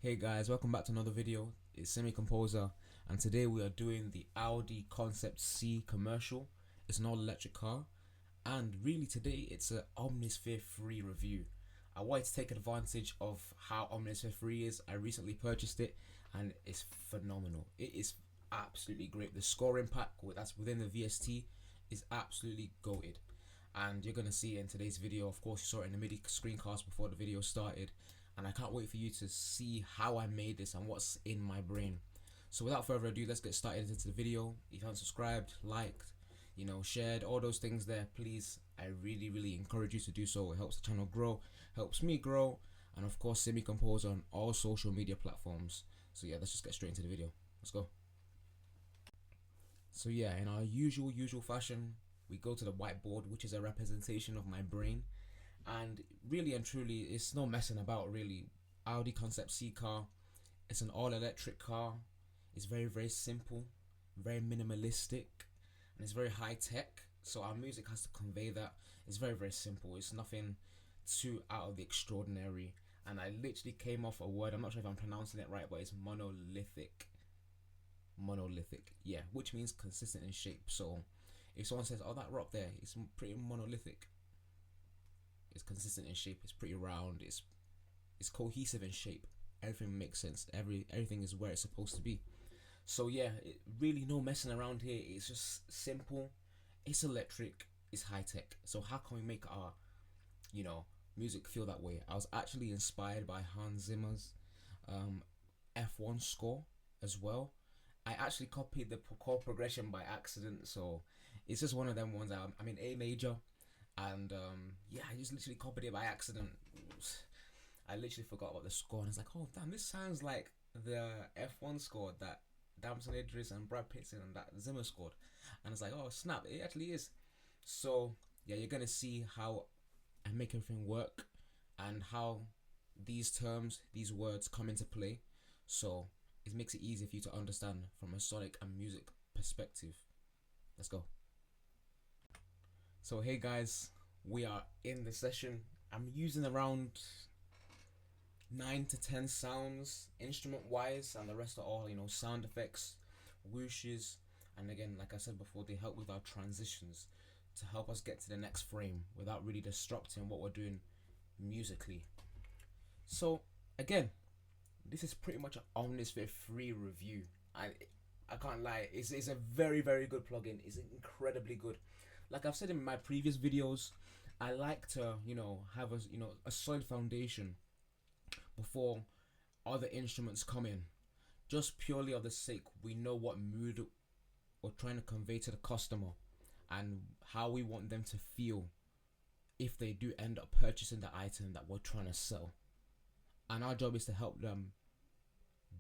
Hey guys, welcome back to another video. It's Semi Composer, and today we are doing the Audi Concept C commercial. It's an all-electric car, and really today it's an Omnisphere free review. I wanted to take advantage of how Omnisphere free is. I recently purchased it, and it's phenomenal. It is absolutely great. The scoring pack that's within the VST is absolutely goated, and you're gonna see in today's video. Of course, you saw it in the MIDI screencast before the video started. And I can't wait for you to see how I made this and what's in my brain. So without further ado, let's get started into the video. If you haven't subscribed, liked, shared, all those things there, please, I really encourage you to do so. It helps the channel grow, helps me grow, and of course Semi Composer on all social media platforms. So yeah, let's just get straight into the video. Let's go. So yeah, in our usual fashion, we go to the whiteboard, which is a representation of my brain. And really and truly, it's no messing about really. Audi Concept C car, it's an all-electric car. It's very simple, very minimalistic, and it's very high-tech. So our music has to convey that. It's very simple. It's nothing too out of the extraordinary. And I literally came off a word, I'm not sure if I'm pronouncing it right, but it's monolithic. Monolithic, yeah, which means consistent in shape. So if someone says, oh, that rock there, it's pretty monolithic, it's consistent in shape, it's pretty round, it's cohesive in shape, everything makes sense, everything is where it's supposed to be. So yeah, really no messing around here. It's just simple, it's electric, it's high-tech. So how can we make our music feel that way? I was actually inspired by Hans Zimmer's F1 score as well. I actually copied the chord progression by accident, so it's just one of them ones. I'm in A major, and yeah, I just literally copied it by accident. I literally forgot about the score, and I was like, oh damn, this sounds like the F1 score that Damson Idris and Brad Pitt and that Zimmer scored. And it's like, oh snap, it actually is. So yeah, you're gonna see how I make everything work and how these terms, these words come into play. So it makes it easy for you to understand from a sonic and music perspective. Let's go. So hey guys, we are in the session. I'm using around 9 to 10 sounds instrument wise, and the rest are all sound effects, whooshes, and again, like I said before, they help with our transitions to help us get to the next frame without really disrupting what we're doing musically. So again, this is pretty much an Omnisphere free review. I can't lie, it's a very good plugin. It's incredibly good. Like I've said in my previous videos, I like to have a solid foundation before other instruments come in, just purely of the sake we know what mood we're trying to convey to the customer and how we want them to feel if they do end up purchasing the item that we're trying to sell. And our job is to help them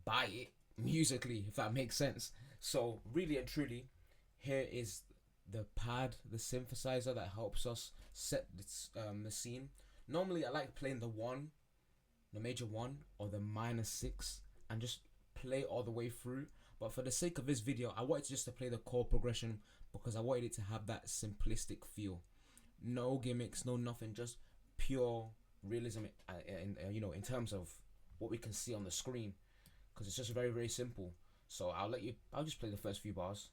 buy it musically, if that makes sense. So really and truly, here is the pad, the synthesizer that helps us set the scene. Normally I like playing the major 1 or the minor 6 and just play all the way through, but for the sake of this video I wanted just to play the chord progression because I wanted it to have that simplistic feel. No gimmicks, no nothing, just pure realism in terms of what we can see on the screen, because it's just very simple. So I'll just play the first few bars.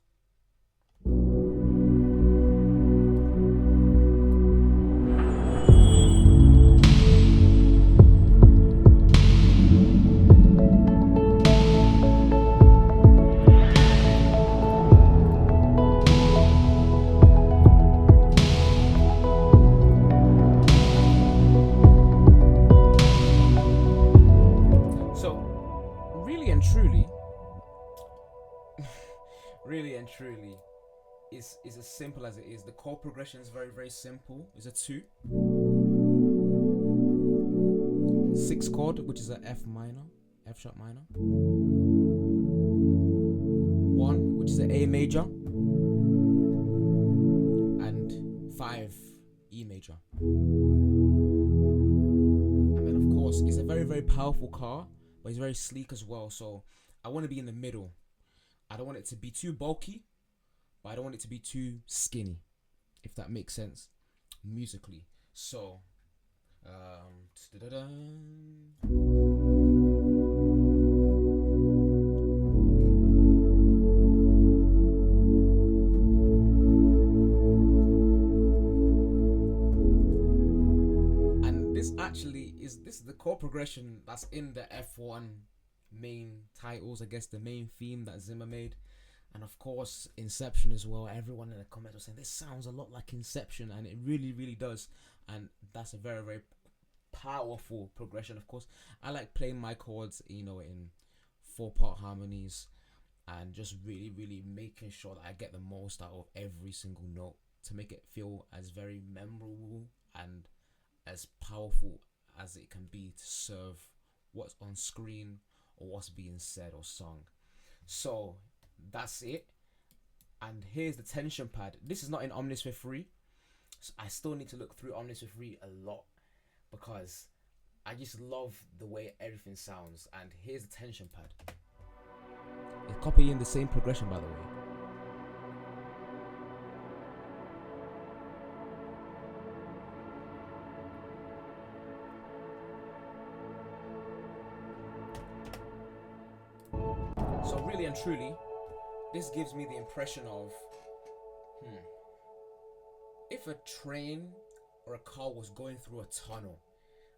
Really and truly, is as simple as it is. The chord progression is very simple. It's a 2, 6 chord, which is a F sharp minor, 1, which is an A major, and 5, E major. And then of course it's a very powerful car, but it's very sleek as well. So I want to be in the middle. I don't want it to be too bulky, but I don't want it to be too skinny, if that makes sense musically. So chord progression that's in the F1 main titles, I guess the main theme that Zimmer made, and of course Inception as well. Everyone in the comments was saying this sounds a lot like Inception, and it really, really does. And that's a very, very powerful progression. Of course, I like playing my chords, in 4-part harmonies, and just really, really making sure that I get the most out of every single note to make it feel as very memorable and as powerful as it can be to serve what's on screen or what's being said or sung. So that's it. And here's the tension pad. This is not in Omnisphere 3. So I still need to look through Omnisphere 3 a lot because I just love the way everything sounds. And here's the tension pad. It's copying the same progression, by the way. So really and truly, this gives me the impression of, if a train or a car was going through a tunnel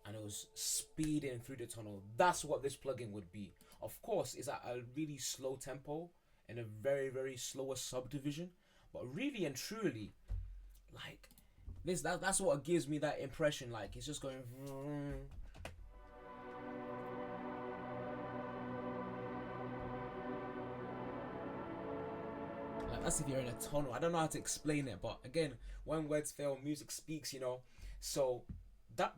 and it was speeding through the tunnel, that's what this plugin would be. Of course, it's at a really slow tempo in a very, very slower subdivision, but really and truly, like this, that's what gives me that impression. Like it's just going. That's if you're in a tunnel. I don't know how to explain it, but again, when words fail, music speaks, So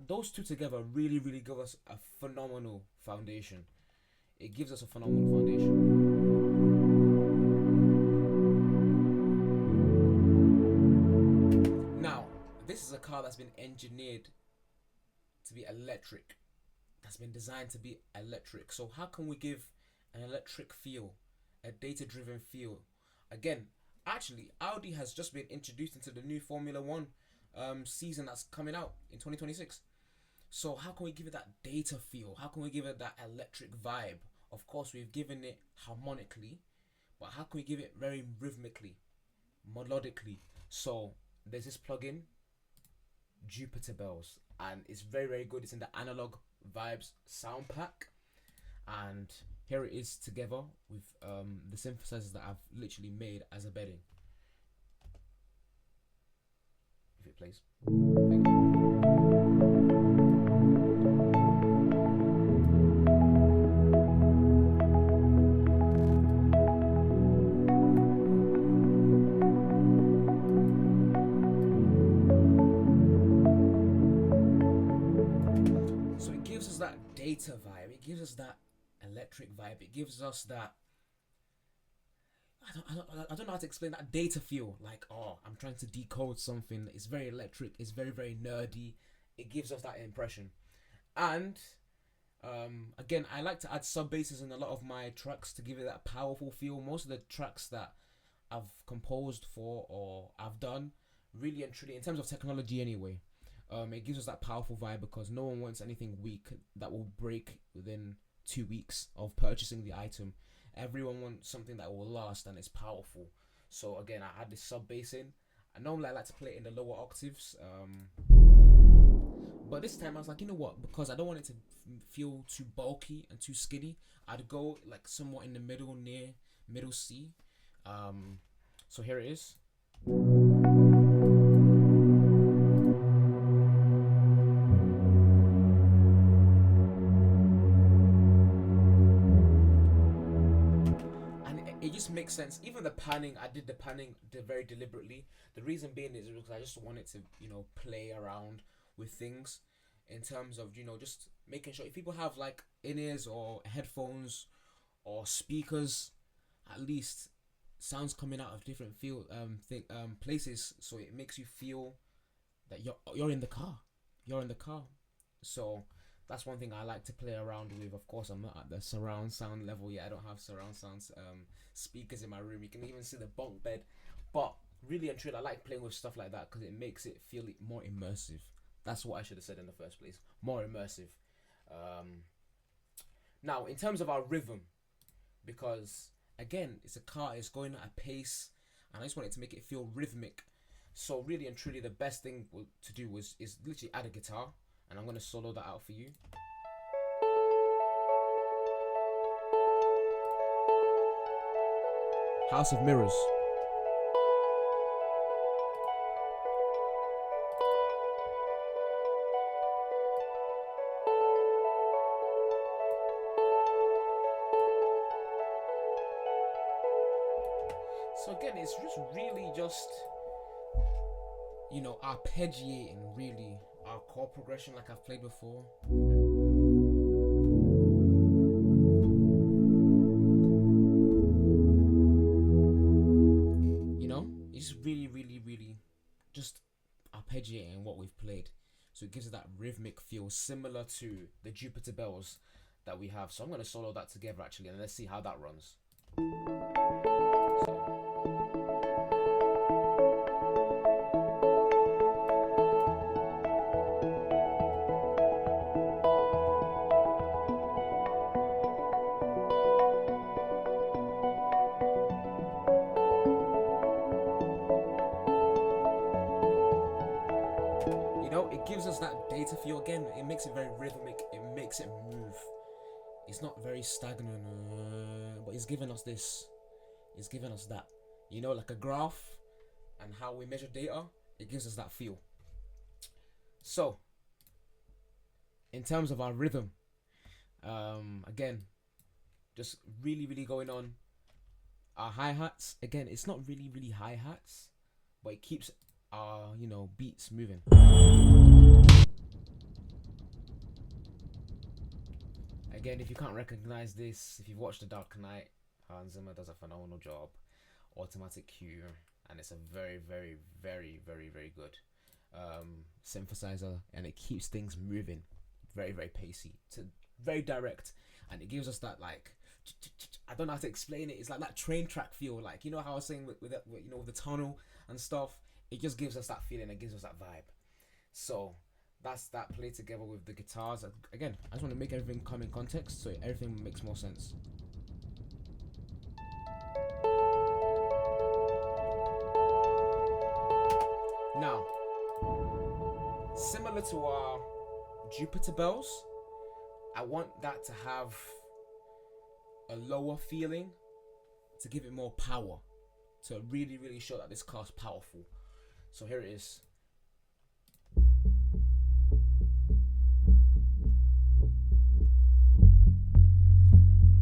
those two together really, really give us a phenomenal foundation. It gives us a phenomenal foundation. Now, this is a car that's been engineered to be electric. That's been designed to be electric. So how can we give an electric feel, a data-driven feel? Again, actually, Audi has just been introduced into the new Formula One season that's coming out in 2026. So how can we give it that data feel? How can we give it that electric vibe? Of course, we've given it harmonically, but how can we give it very rhythmically, melodically? So there's this plugin, Jupiter Bells, and it's very, very good. It's in the Analog Vibes sound pack, and here it is together with the synthesizers that I've literally made as a bedding. If it plays. So it gives us that data vibe. It gives us that electric vibe. It gives us that I don't know how to explain that data feel. Like, oh, I'm trying to decode something. It's very electric. It's very, very nerdy. It gives us that impression. And again, I like to add sub basses in a lot of my tracks to give it that powerful feel. Most of the tracks that I've composed for or I've done, really and truly, in terms of technology anyway, it gives us that powerful vibe because no one wants anything weak that will break within 2 weeks of purchasing the item. Everyone wants something that will last and is powerful. So again, I add this sub bass in. And normally I like to play it in the lower octaves. But this time I was like, you know what? Because I don't want it to feel too bulky and too skinny, I'd go like somewhat in the middle, near middle C. So here it is. It just makes sense. Even the panning, I did the panning very deliberately. The reason being is because I just wanted to, play around with things in terms of, just making sure if people have like in-ears or headphones or speakers, at least sounds coming out of different places, so it makes you feel that you're in the car. You're in the car. So that's one thing I like to play around with. Of course, I'm not at the surround sound level yet. I don't have surround sound speakers in my room. You can even see the bunk bed. But really and truly, I like playing with stuff like that because it makes it feel more immersive. That's what I should have said in the first place. More immersive. Now, in terms of our rhythm, because again, it's a car, it's going at a pace, and I just wanted to make it feel rhythmic. So really and truly, the best thing to do is literally add a guitar, and I'm going to solo that out for you. House of Mirrors. So again, it's just really just, arpeggiating really our chord progression like I've played before. It's really, really, really just arpeggiating what we've played. So it gives it that rhythmic feel similar to the Jupiter bells that we have. So I'm going to solo that together actually, and let's see how that runs. It gives us that data feel again. It makes it very rhythmic. It makes it move. It's not very stagnant, but it's giving us this. It's giving us that. Like a graph and how we measure data, it gives us that feel. So, in terms of our rhythm, again, just really, really going on. Our hi-hats, again, it's not really, really hi-hats, but it keeps our, beats moving. Again, if you can't recognize this, if you've watched The Dark Knight, Hans Zimmer does a phenomenal job. Automatic cue, and it's a very, very, very, very, very good synthesizer, and it keeps things moving. Very, very pacey, very direct, and it gives us that I don't know how to explain it. It's like that train track feel, how I was saying with the tunnel and stuff. It just gives us that feeling. It gives us that vibe. So that's that played together with the guitars. Again, I just want to make everything come in context so everything makes more sense. Now, similar to our Jupiter bells, I want that to have a lower feeling to give it more power, to really, really show that this car's powerful. So here it is.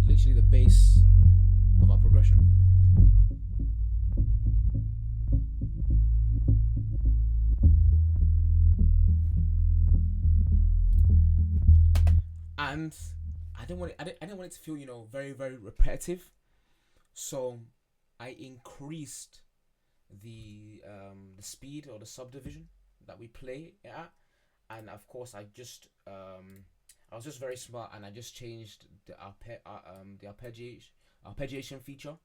Literally the base of our progression. And I didn't want it to feel, very, very repetitive. So I increased the speed or the subdivision that we play at, and of course I was just very smart, and I just changed the arpeggiation feature,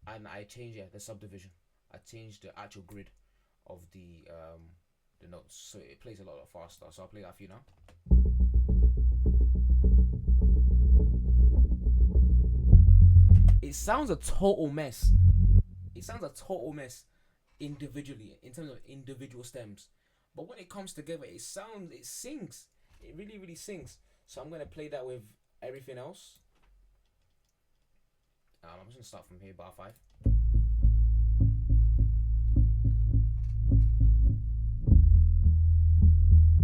and I changed the subdivision. I changed the actual grid of the notes, so it plays a lot faster. So I'll play that for you now. It sounds a total mess. Individually, in terms of individual stems, but when it comes together, it sings. It really, really sings. So I'm gonna play that with everything else. I'm just gonna start from here, bar 5.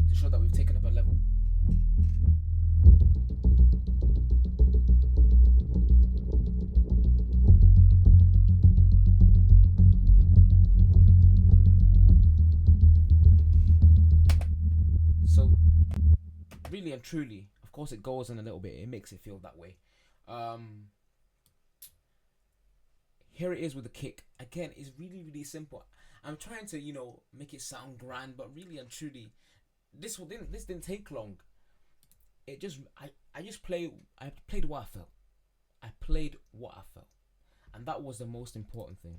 To show that we've taken up a level. So, really and truly, of course it goes in a little bit, it makes it feel that way. Here it is with the kick. Again, it's really, really simple. I'm trying to, make it sound grand, but really and truly, this didn't take long. It just, I played what I felt. And that was the most important thing.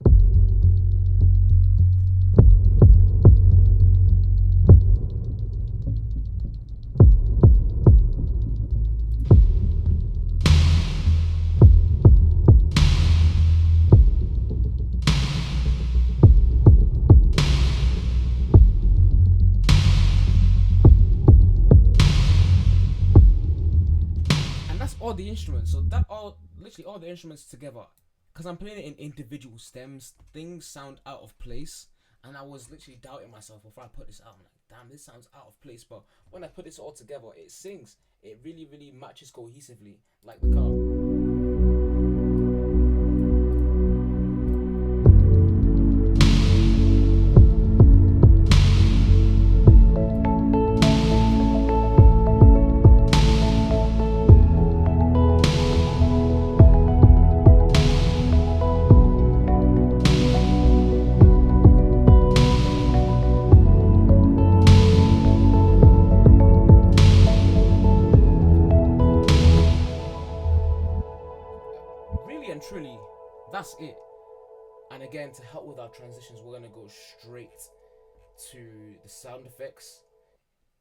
All the instruments, so literally all the instruments together because I'm playing it in individual stems, things sound out of place, and I was literally doubting myself before I put this out. I'm like, damn, this sounds out of place, but when I put this all together, it sings. It really, really matches cohesively, like the car. Really and truly, that's it. And again, to help with our transitions, we're gonna go straight to the sound effects.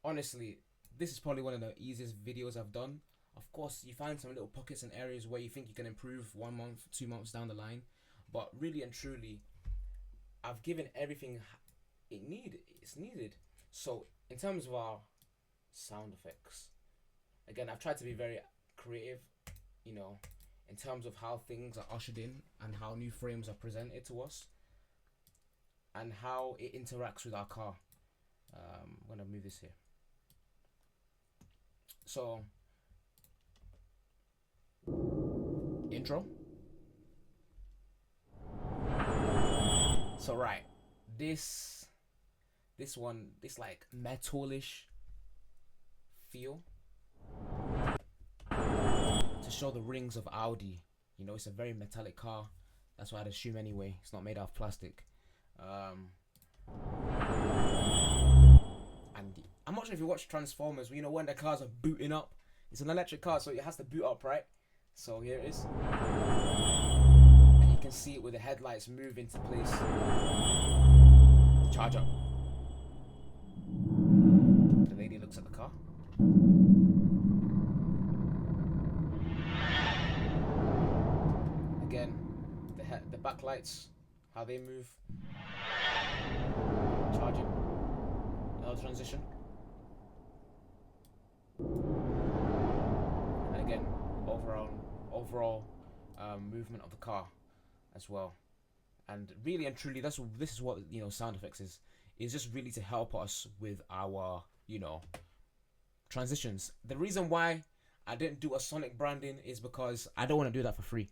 Honestly, this is probably one of the easiest videos I've done. Of course, you find some little pockets and areas where you think you can improve 1 month, 2 months down the line, but really and truly, I've given everything it's needed. So in terms of our sound effects, again, I've tried to be very creative, you know, in terms of how things are ushered in and how new frames are presented to us and how it interacts with our car. I'm gonna move this here. So, intro. So right, this like metalish feel to show the rings of Audi. You know, it's a very metallic car. That's what I'd assume anyway. It's not made out of plastic. And I'm not sure if you watch Transformers, you know, when the cars are booting up. It's an electric car, so it has to boot up, right? So here it is. And you can see it with the headlights move into place. Charge up. The lady looks at the car. Again, the backlights, how they move. Charging. Another transition. And again, overall movement of the car as well. And really and truly, this is what, you know, sound effects is just really to help us with our, you know, transitions. The reason why I didn't do a Sonic branding is because I don't want to do that for free.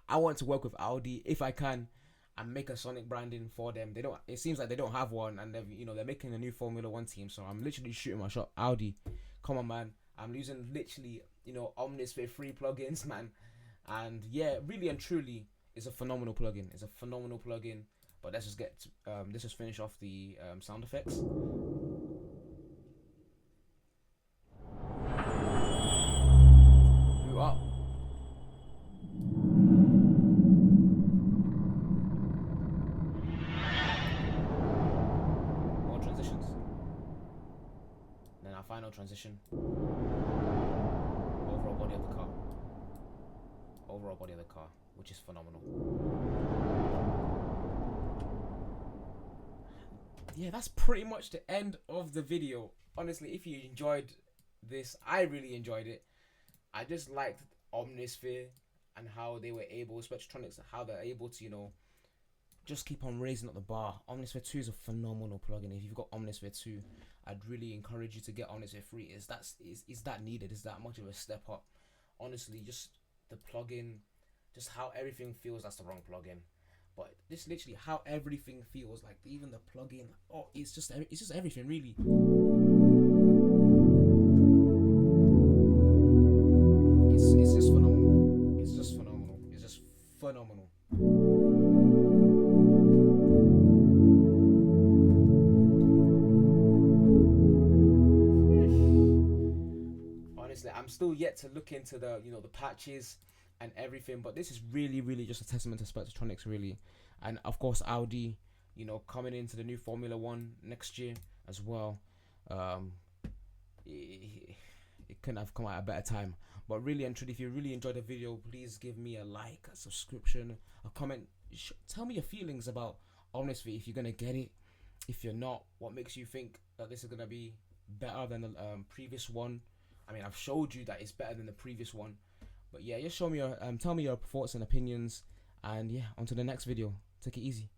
I want to work with Audi if I can and make a Sonic branding for them. They don't. It seems like they don't have one, and they're making a new Formula One team. So I'm literally shooting my shot. Audi, come on, man. I'm using literally, you know, Omnisphere free plugins, man. And yeah, really and truly, it's a phenomenal plugin. It's a phenomenal plugin. But let's just finish off the sound effects. Move up. Final transition. Overall body of the car, which is phenomenal. Yeah, that's pretty much the end of the video. Honestly, if you enjoyed this, I really enjoyed it. I just liked Omnisphere and how they were able, Spectronics, how they're able to, you know, just keep on raising up the bar. Omnisphere 2 is a phenomenal plugin. If you've got Omnisphere 2, I'd really encourage you to get Omnisphere 3. Is that needed? Is that much of a step up? Honestly, just the plugin, just how everything feels. That's the wrong plugin, but just literally how everything feels. Like even the plugin. Oh, it's just everything really. It's just phenomenal. It's just phenomenal. It's just phenomenal. I'm still yet to look into the patches and everything, but this is really, really just a testament to Spectronics, really. And of course Audi, you know, coming into the new Formula One next year as well. It couldn't have come at a better time. But really and truly, if you really enjoyed the video, please give me a like, a subscription, a comment. Tell me your feelings about Omnisphere, if you're gonna get it, if you're not, what makes you think that this is gonna be better than the previous one. I mean, I've showed you that it's better than the previous one, but yeah, just show me your tell me your thoughts and opinions, And yeah, on to the next video. Take it easy.